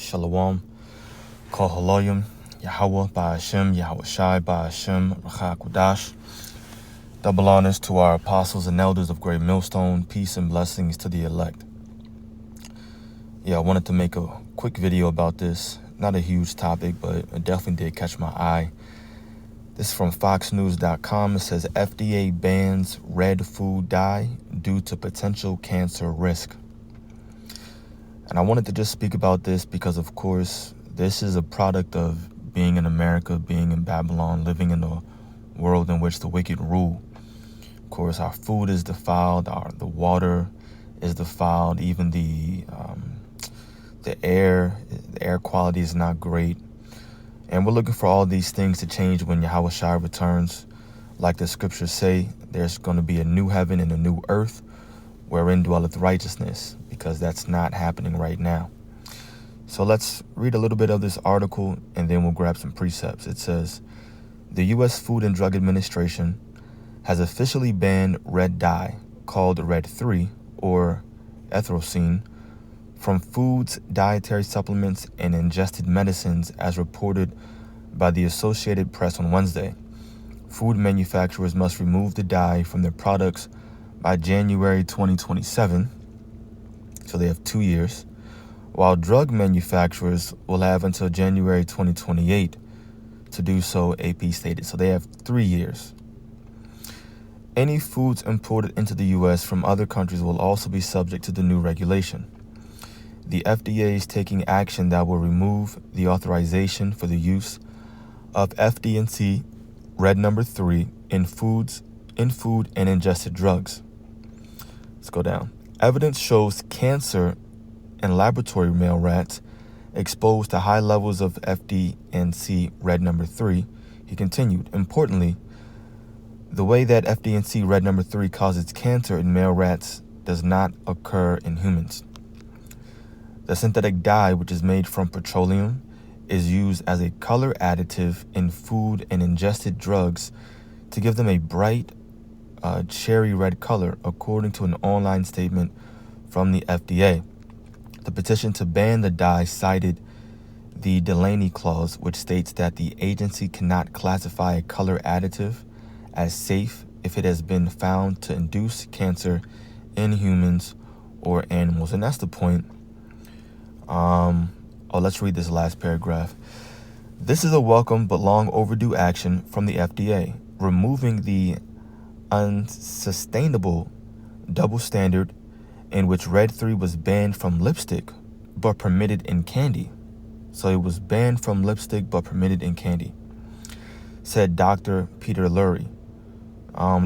Shalom, Kol Haloyim, Yahweh, Ba'ashem, Yahweh Shai, Ba'ashem, Rachakudash. Double honors to our apostles and elders of Great Millstone. Peace and blessings to the elect. I wanted to make a quick video about this. Not a huge topic, but it definitely did catch my eye. This is from foxnews.com. It says FDA bans red food dye due to potential cancer risk. And I wanted to just speak about this because, of course, this is a product of being in America, being in Babylon, living in a world in which the wicked rule. Of course, our food is defiled, the water is defiled, even the air quality is not great. And we're looking for all these things to change when Yahweh Shai returns. Like the scriptures say, there's going to be a new heaven and a new earth wherein dwelleth righteousness, because that's not happening right now. So let's read a little bit of this article and then we'll grab some precepts. It says, the U.S. Food and Drug Administration has officially banned red dye, called Red 3 or ethrosine, from foods, dietary supplements, and ingested medicines, as reported by the Associated Press on Wednesday. Food manufacturers must remove the dye from their products by January 2027, so they have 2 years, while drug manufacturers will have until January 2028 to do so, AP stated. So they have 3 years. Any foods imported into the U.S. from other countries will also be subject to the new regulation. The FDA is taking action that will remove the authorization for the use of FD&C red number 3 in food and ingested drugs. Let's go down. Evidence shows cancer in laboratory male rats exposed to high levels of FD&C red number 3. He continued, importantly, the way that FD&C red number 3 causes cancer in male rats does not occur in humans. The synthetic dye, which is made from petroleum, is used as a color additive in food and ingested drugs to give them a bright cherry red color, according to an online statement from the FDA. The petition to ban the dye cited the Delaney Clause, which states that the agency cannot classify a color additive as safe if it has been found to induce cancer in humans or animals. And that's the point. Let's read this last paragraph. This is a welcome but long overdue action from the FDA, removing the unsustainable double standard in which Red 3 was banned from lipstick but permitted in candy. So it was banned from lipstick but permitted in candy, said Dr. Peter Lurie,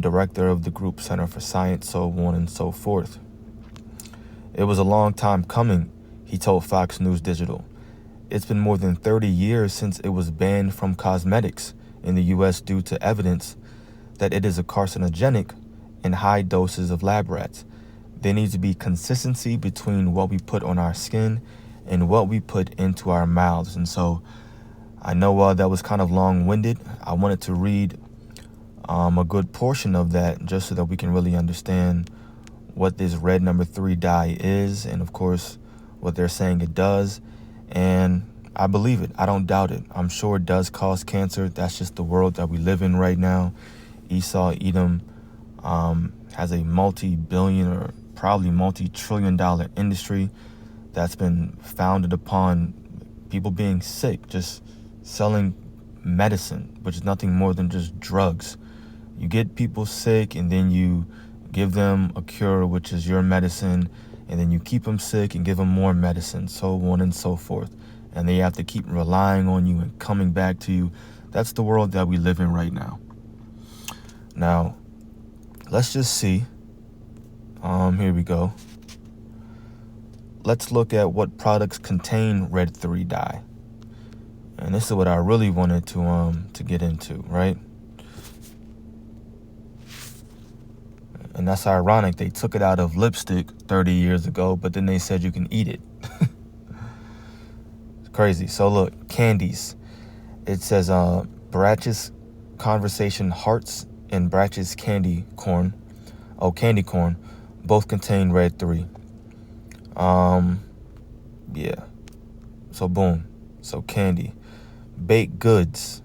director of the Group Center for Science, so on and so forth. It was a long time coming, he told Fox News Digital. It's been more than 30 years since it was banned from cosmetics in the U.S. due to evidence that it is a carcinogenic in high doses of lab rats. There needs to be consistency between what we put on our skin and what we put into our mouths. And so I know that was kind of long-winded. I wanted to read a good portion of that just so that we can really understand what this red number 3 dye is, and of course what they're saying it does. And I believe it. I don't doubt it. I'm sure it does cause cancer. That's just the world that we live in right now. Esau Edom has a multi-billion or probably multi-trillion-dollar industry that's been founded upon people being sick, just selling medicine, which is nothing more than just drugs. You get people sick and then you give them a cure, which is your medicine, and then you keep them sick and give them more medicine, so on and so forth. And they have to keep relying on you and coming back to you. That's the world that we live in right now. Now, let's just see. Here we go. Let's look at what products contain Red 3 dye. And this is what I really wanted to get into, right? And that's ironic. They took it out of lipstick 30 years ago, but then they said you can eat it. It's crazy. So look, candies. It says Bratch's Conversation Hearts and Bratch's Candy Corn. Candy corn. Both contain Red 3. Yeah. So boom. So candy. Baked goods,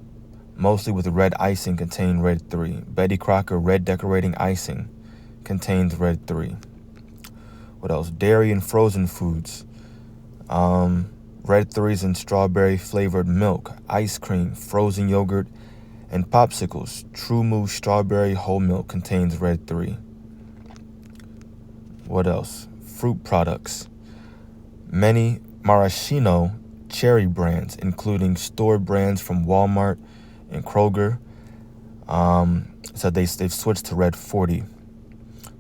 mostly with red icing, contain red 3. Betty Crocker red decorating icing contains red 3. What else? Dairy and frozen foods. Red 3s in strawberry flavored milk, ice cream, frozen yogurt, and popsicles. True Move strawberry whole milk contains red 3. What else? Fruit products. Many maraschino cherry brands, including store brands from Walmart and Kroger, so they've switched to red 40.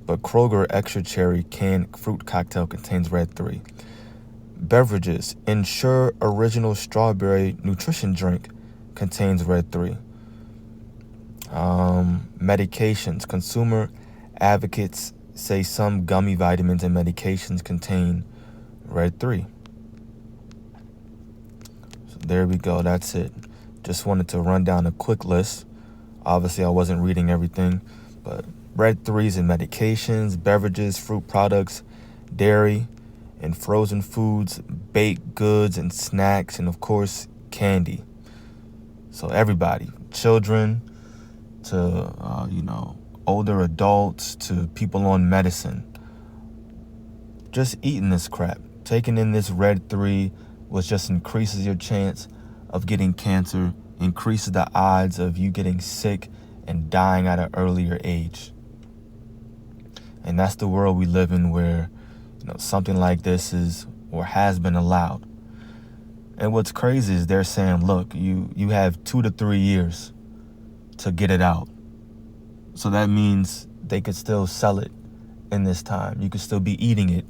But Kroger extra cherry canned fruit cocktail contains red 3. Beverages. Ensure original strawberry nutrition drink contains red 3. Medications. Consumer advocates say some gummy vitamins and medications contain red 3. So there we go. That's it. Just wanted to run down a quick list. Obviously, I wasn't reading everything, but red 3s in medications, beverages, fruit products, dairy, and frozen foods, baked goods and snacks, and of course, candy. So everybody, children to, older adults to people on medicine, just eating this crap. Taking in this red 3 which just increases your chance of getting cancer, increases the odds of you getting sick and dying at an earlier age. And that's the world we live in, where something like this is or has been allowed. And what's crazy is they're saying, look, you have 2 to 3 years to get it out. So that means they could still sell it in this time. You could still be eating it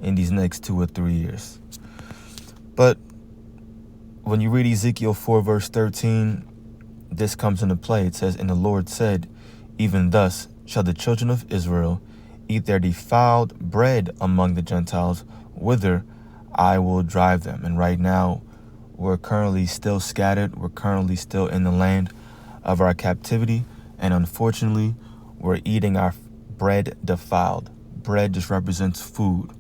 in these next 2 or 3 years. But when you read Ezekiel 4 verse 13, this comes into play. It says, "And the Lord said, even thus shall the children of Israel eat their defiled bread among the Gentiles, whither I will drive them." And right now, we're currently still scattered. We're currently still in the land of our captivity. And unfortunately, we're eating our bread defiled. Bread just represents food,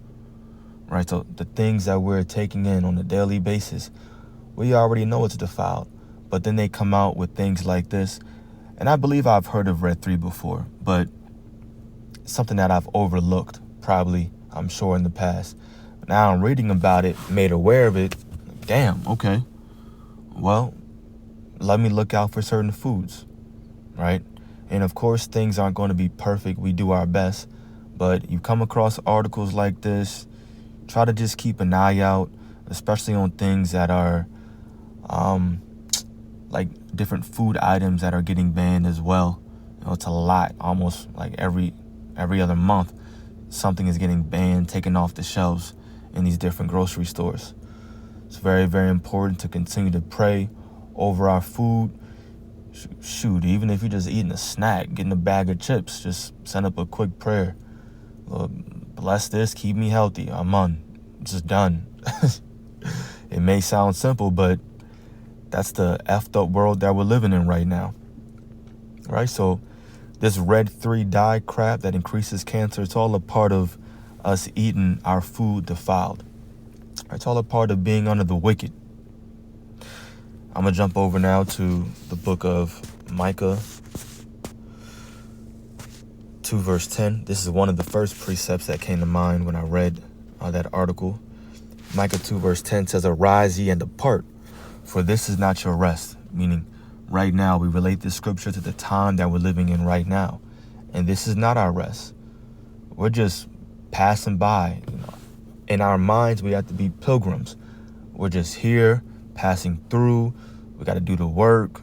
right? So the things that we're taking in on a daily basis, we already know it's defiled. But then they come out with things like this. And I believe I've heard of red 3 before, but something that I've overlooked, probably, I'm sure, in the past. Now I'm reading about it, made aware of it. Damn, okay. Well, let me look out for certain foods, right? And of course, things aren't going to be perfect. We do our best. But you come across articles like this, try to just keep an eye out, especially on things that are like different food items that are getting banned as well. It's a lot, almost like every other month, something is getting banned, taken off the shelves in these different grocery stores. It's very, very important to continue to pray over our food. Shoot, even if you're just eating a snack, getting a bag of chips, just send up a quick prayer. Lord, bless this, keep me healthy. I'm on. Just done. It may sound simple, but that's the effed up world that we're living in right now. Right? So this red 3 dye crap that increases cancer, it's all a part of us eating our food defiled. It's all a part of being under the wicked. I'm going to jump over now to the book of Micah 2 verse 10. This is one of the first precepts that came to mind when I read that article. Micah 2 verse 10 says, "Arise ye and depart, for this is not your rest." Meaning, right now, we relate this scripture to the time that we're living in right now. And this is not our rest. We're just passing by. In our minds, we have to be pilgrims. We're just here, passing through. We got to do the work.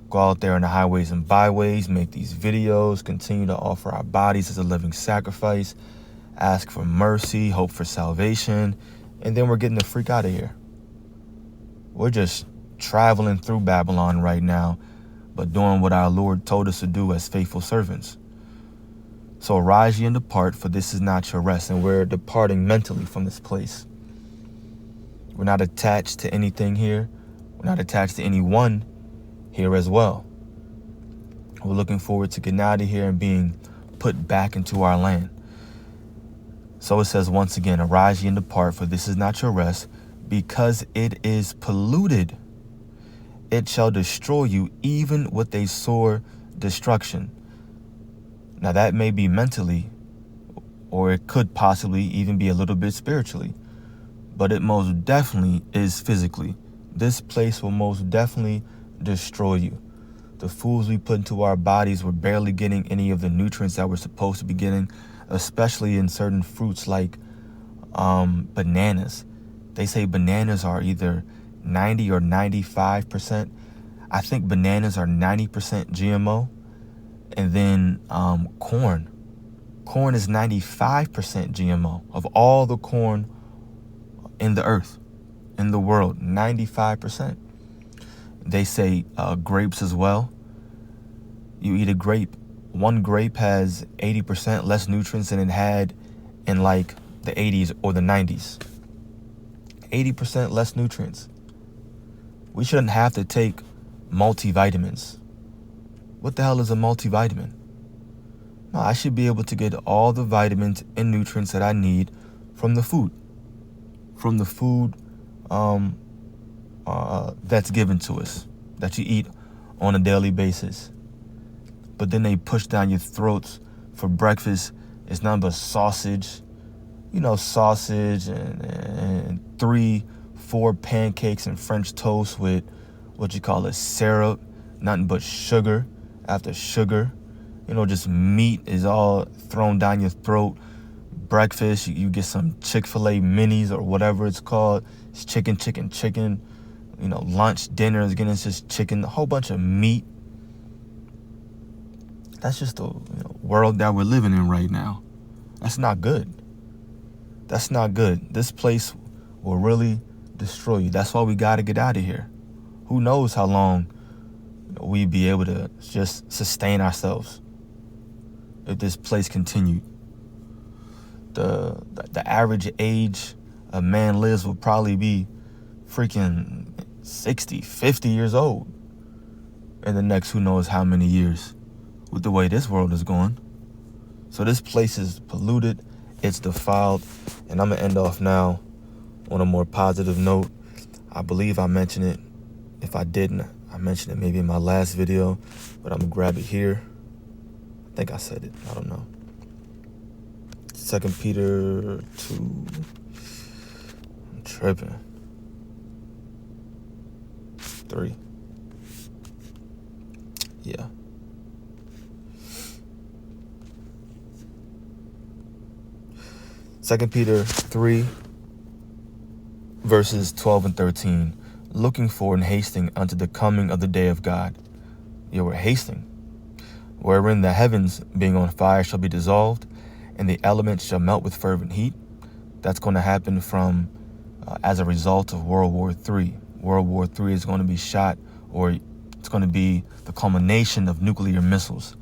Go out there on the highways and byways, make these videos, continue to offer our bodies as a living sacrifice, ask for mercy, hope for salvation, and then we're getting the freak out of here. We're just traveling through Babylon right now, but doing what our Lord told us to do as faithful servants. So arise ye and depart, for this is not your rest. And we're departing mentally from this place. We're not attached to anything here. We're not attached to anyone here as well. We're looking forward to getting out of here and being put back into our land. So it says once again, arise ye and depart, for this is not your rest. because it is polluted. It shall destroy you, even with a sore destruction. Now that may be mentally, or it could possibly even be a little bit spiritually, but it most definitely is physically. This place will most definitely destroy you. The foods we put into our bodies, we're barely getting any of the nutrients that we're supposed to be getting, especially in certain fruits like bananas. They say bananas are either 90 or 95%. I think bananas are 90% GMO. And then corn. Corn is 95% GMO. Of all the corn in the earth, in the world, 95%. They say grapes as well. You eat a grape. One grape has 80% less nutrients than it had in like the 80s or the 90s. 80% less nutrients. We shouldn't have to take multivitamins. What the hell is a multivitamin? No, I should be able to get all the vitamins and nutrients that I need from the food. From the food that's given to us, that you eat on a daily basis. But then they push down your throats for breakfast. It's nothing but sausage. Sausage and 3-4 pancakes and French toast with syrup, nothing but sugar after sugar. Just meat is all thrown down your throat. Breakfast, you get some Chick-fil-A minis or whatever it's called. It's chicken. Lunch, dinner is getting just chicken, a whole bunch of meat. That's just the world that we're living in right now. That's not good. That's not good. This place will really destroy you. That's why we got to get out of here. Who knows how long we'd be able to just sustain ourselves if this place continued. The average age a man lives will probably be freaking 60, 50 years old in the next who knows how many years with the way this world is going. So this place is polluted, it's defiled, and I'm going to end off now on a more positive note. I believe I mentioned it. If I didn't, I mentioned it maybe in my last video, but I'm going to grab it here. I think I said it. I don't know. 2 Peter 2. I'm tripping. 3. Yeah. Second Peter 3, verses 12 and 13. Looking for and hasting unto the coming of the day of God. Yeah, we're hasting. Wherein the heavens, being on fire, shall be dissolved, and the elements shall melt with fervent heat. That's going to happen from as a result of World War III. World War III is going to be shot, or it's going to be the culmination of nuclear missiles.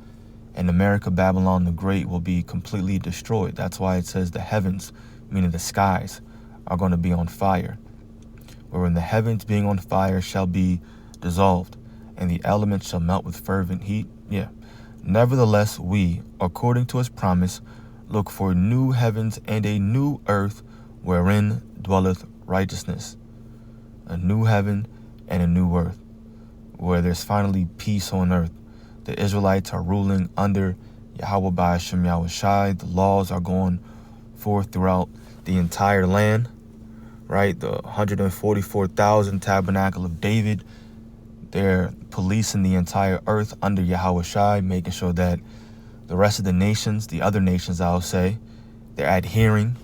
And America, Babylon the Great, will be completely destroyed. That's why it says the heavens, meaning the skies, are going to be on fire. Wherein the heavens being on fire shall be dissolved, and the elements shall melt with fervent heat. Yeah. Nevertheless, we, according to his promise, look for new heavens and a new earth wherein dwelleth righteousness. A new heaven and a new earth, where there's finally peace on earth. The Israelites are ruling under Yahweh Ba'ashem Yahushai. The laws are going forth throughout the entire land, right? The 144,000 tabernacle of David, they're policing the entire earth under Yahushai, making sure that the rest of the nations, the other nations, I'll say, they're adhering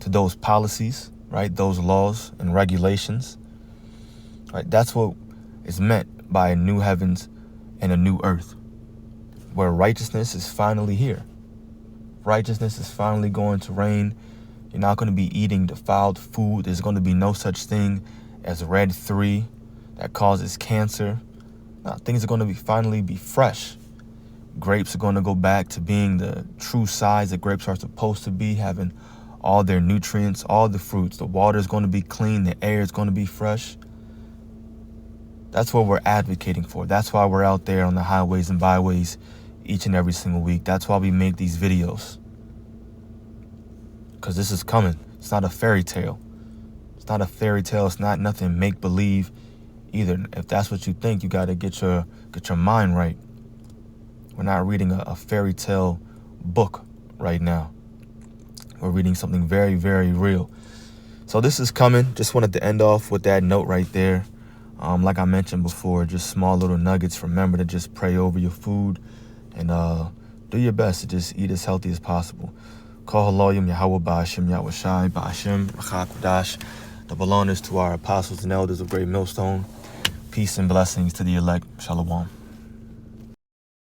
to those policies, right? Those laws and regulations, right? That's what is meant by a new heavens and a new earth, where righteousness is finally here. Righteousness is finally going to reign. You're not going to be eating defiled food. There's going to be no such thing as red 3 that causes cancer. Things are going to finally be fresh. Grapes are going to go back to being the true size that grapes are supposed to be, having all their nutrients, all the fruits. The water is going to be clean. The air is going to be fresh. That's what we're advocating for. That's why we're out there on the highways and byways each and every single week. That's why we make these videos. Because this is coming. It's not a fairy tale. not a fairy tale. It's not nothing make-believe either. If that's what you think, you got to get your mind right. We're not reading a fairy tale book right now. We're reading something very, very real. So this is coming. Just wanted to end off with that note right there. Like I mentioned before, just small little nuggets. Remember to just pray over your food and do your best to just eat as healthy as possible. Call Haloyim Yahweh Ba'ashem Yahweh Shai Ba'ashem Rachakudash. The belongings to our apostles and elders of Great Millstone. Peace and blessings to the elect. Shalom.